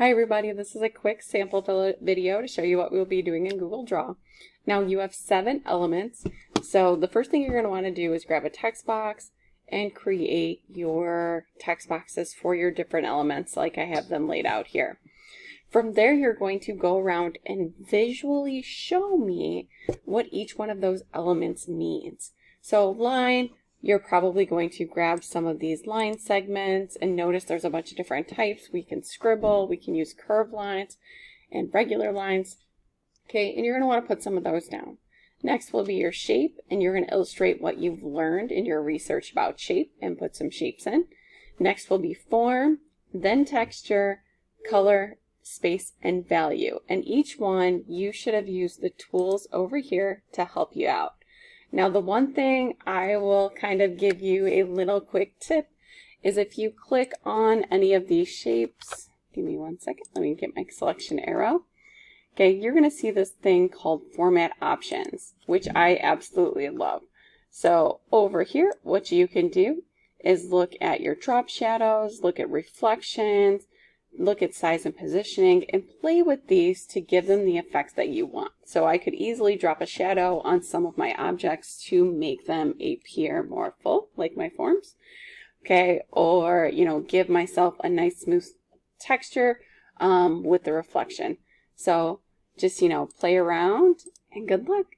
Hi everybody, this is a quick sample video to show you what we'll be doing in Google Draw. Now you have 7 elements, so the first thing you're going to want to do is grab a text box and create your text boxes for your different elements like I have them laid out here. From there you're going to go around and visually show me what each one of those elements means. So line, you're probably going to grab some of these line segments and notice there's a bunch of different types. We can scribble, we can use curved lines and regular lines. Okay, and you're going to want to put some of those down. Next will be your shape, and you're going to illustrate what you've learned in your research about shape and put some shapes in. Next will be form, then texture, color, space, and value. And each one you should have used the tools over here to help you out. Now the one thing I will kind of give you a little quick tip is if you click on any of these shapes, give me one second, let me get my selection arrow. Okay, you're going to see this thing called format options, which I absolutely love. So over here, what you can do is look at your drop shadows, look at reflections, look at size and positioning, and play with these to give them the effects that you want. So I could easily drop a shadow on some of my objects to make them appear more full, like my forms. Okay, or, give myself a nice smooth texture with the reflection. So just, play around and good luck.